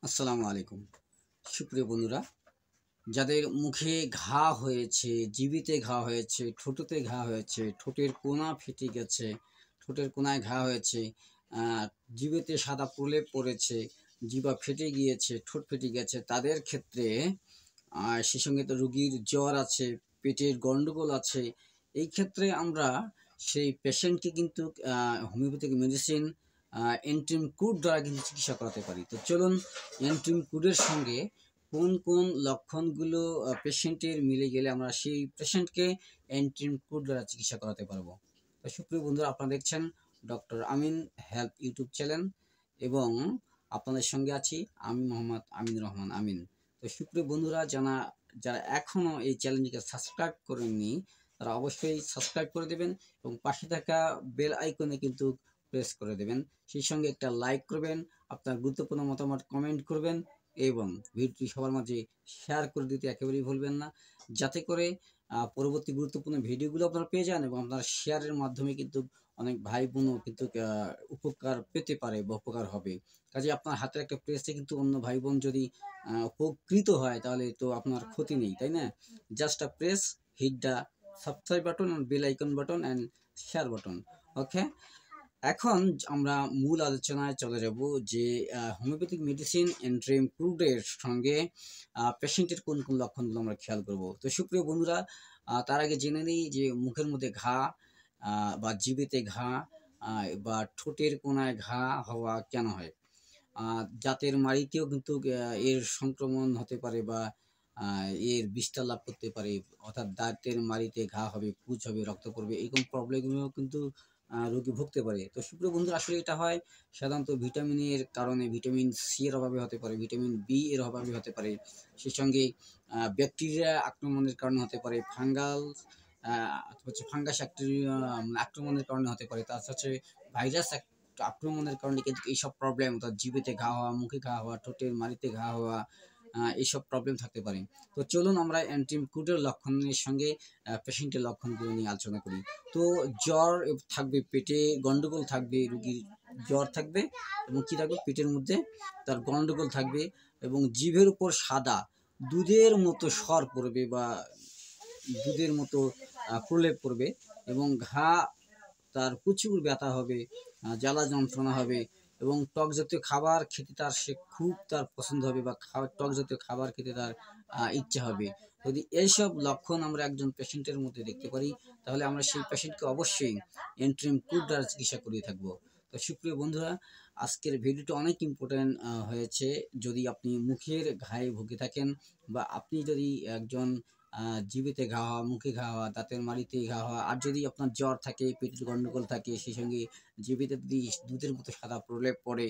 আসসালামু আলাইকুম। সুপ্রিয় বন্ধুরা, যাদের মুখে ঘা হয়েছে, জিহ্বাতে ঘা হয়েছে, ঠোঁটে ঘা হয়েছে, ঠোঁটের কোনা ফেটে গেছে, ঠোঁটের কোনায় ঘা হয়েছে, আ জিহ্বাতে সাদা প্রলেপ পড়েছে, জিহ্বা ফেটে গিয়েছে, ঠোঁট ফেটে গেছে, তাদের ক্ষেত্রে সেই সঙ্গে তো রোগীর জ্বর আছে, পেটের গন্ডগোল আছে। এই ক্ষেত্রে আমরা সেই পেশেন্টকে কিন্তু আ হোমিওপ্যাথিক মেডিসিন এন্টিমকুট দ্বারা কিন্তু চিকিৎসা করাতে পারি। তো চলুন এন্টিমকুটের সঙ্গে কোন লক্ষণগুলো পেশেন্টের মিলে গেলে আমরা সেই পেশেন্টকে এন্টিমকুট দ্বারা চিকিৎসা করাতে পারবো। তো সুপ্রিয় বন্ধুরা, আপনারা দেখছেন ডক্টর আমিন হেলথ ইউটিউব চ্যানেল এবং আপনাদের সঙ্গে আছি আমি মোহাম্মদ আমিনুর রহমান আমিন। তো সুপ্রিয় বন্ধুরা, যারা এখনো এই চ্যানেলটিকে সাবস্ক্রাইব করেননি তারা অবশ্যই সাবস্ক্রাইব করে দেবেন এবং পাশে থাকা বেল আইকনে কিন্তু প্রেস করে দেবেন। সেই সঙ্গে একটা লাইক করবেন, আপনার গুরুত্বপূর্ণ মতামত কমেন্ট করবেন এবং ভিডিওটি সবার মাঝে শেয়ার করে দিতে একেবারেই ভুলবেন না, যাতে করে পরবর্তী গুরুত্বপূর্ণ ভিডিওগুলো আপনারা পেয়ে যান এবং আপনার শেয়ারের মাধ্যমে কিন্তু অনেক ভাই বোনও কিন্তু উপকার পেতে পারে বা উপকার হবে। কাজে আপনার হাতের একটা প্রেসে কিন্তু অন্য ভাই বোন যদি উপকৃত হয় তাহলে তো আপনার ক্ষতি নেই, তাই না? Just a press, hit the subscribe button and bell icon button and share button. Okay, এখন আমরা মূল আলোচনায় চলে যাব যে হোমিওপ্যাথিক মেডিসিন এন্ট্রিমপ্রুভের সঙ্গে পেশেন্টের কোন লক্ষণগুলো আমরা খেয়াল করব। তো সুপ্রিয় বন্ধুরা, তার আগে জেনে নিই যে মুখের মধ্যে ঘা বা জিভেতে ঘা বা ঠোঁটের কোনায় ঘা হওয়া কেন হয়। জাতের মাড়িতেও কিন্তু এর সংক্রমণ হতে পারে বা এর বিস্তার লাভ করতে পারে, অর্থাৎ দাঁতের মাড়িতে ঘা হবে, পুজ হবে, রক্ত পড়বে, এরকম প্রবলেমগুলো কিন্তু রোগী ভুগতে পারে। তো সুপ্রিয় বন্ধুরা, আসলে এটা হয় সাধারণত ভিটামিনের কারণে, ভিটামিন সি এর অভাবে হতে পারে, ভিটামিন বি এর অভাবে হতে পারে, সেই সঙ্গে ব্যাকটেরিয়া আক্রমণের কারণে হতে পারে, ফাঙ্গাস আক্রমণের কারণে হতে পারে, তার হচ্ছে ভাইরাস আক্রমণের কারণে কিন্তু এইসব প্রবলেম, অর্থাৎ জিভেতে ঘা হওয়া, মুখে ঘা হওয়া, ঠোঁটের মাড়িতে ঘা হওয়া, এইসব প্রবলেম থাকতে পারে। তো চলুন আমরা অ্যান্টিমকুটের লক্ষণের সঙ্গে পেশেন্টের লক্ষণগুলো নিয়ে আলোচনা করি। তো জ্বর থাকবে, পেটে গন্ডগোল থাকবে, রুগীর জ্বর থাকবে এবং কী থাকবে, পেটের মধ্যে তার গন্ডগোল থাকবে এবং জিভের উপর সাদা দুধের মতো সর পড়বে বা দুধের মতো প্রলেপ পড়বে এবং ঘা, তার প্রচুর ব্যথা হবে, জ্বালা যন্ত্রণা হবে এবং টক জাতীয় খাবার খেতে তার পছন্দ হবে বা টক জাতীয় খাবার খেতে তার ইচ্ছা হবে। যদি এইসব লক্ষণ আমরা একজন পেশেন্টের মধ্যে দেখতে পারি তাহলে আমরা সেই পেশেন্টকে অবশ্যই এন্ট্রিমকুট দ্বারা চিকিৎসা করিয়ে থাকবো। তো সুপ্রিয় বন্ধুরা, আজকের ভিডিওটা অনেক ইম্পর্টেন্ট হয়েছে। যদি আপনি মুখের ঘায়ে ভুগে থাকেন বা আপনি যদি একজন জিভেতে ঘা হওয়া, মুখে ঘা হওয়া, দাঁতের মাড়িতে ঘা হওয়া, আর যদি আপনার জ্বর থাকে, পেটের গন্ডগোল থাকে, সেই সঙ্গে জিভেতে যদি দুধের মতো সাদা প্রলেপ পড়ে,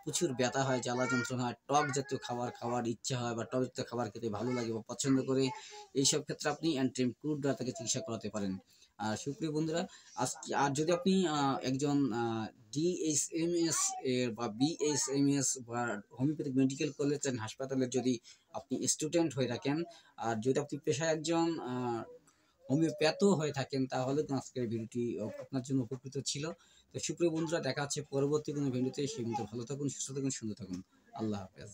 প্রচুর ব্যথা হয়, জ্বালা যন্ত্রণা হয়, টক জাতীয় খাবার খাওয়ার ইচ্ছা হয় বা টক জাতীয় খাবার খেতে ভালো লাগে বা পছন্দ করে, এইসব ক্ষেত্রে আপনি অ্যান্টিমকুট দ্বারা তাকে চিকিৎসা করাতে পারেন। আর সুপ্রিয় বন্ধুরা, আর যদি আপনি একজন ডিএসএমএস এর বা বিএসএমএস বা হোমিওপ্যাথিক মেডিকেল কলেজ অ্যান্ড হাসপাতালের যদি আপনি স্টুডেন্ট হয়ে থাকেন, আর যদি আপনি পেশায় একজন হোমিওপ্যাথও হয়ে থাকেন, তাহলে তো আজকের ভিডিওটি আপনার জন্য উপকৃত ছিল। তো সুপ্রিয় বন্ধুরা, দেখা হচ্ছে পরবর্তী কোনো ভিডিওতে। সেই মতো ভালো থাকুন, সুস্থ থাকুন, সুন্দর থাকুন। আল্লাহ হাফেজ।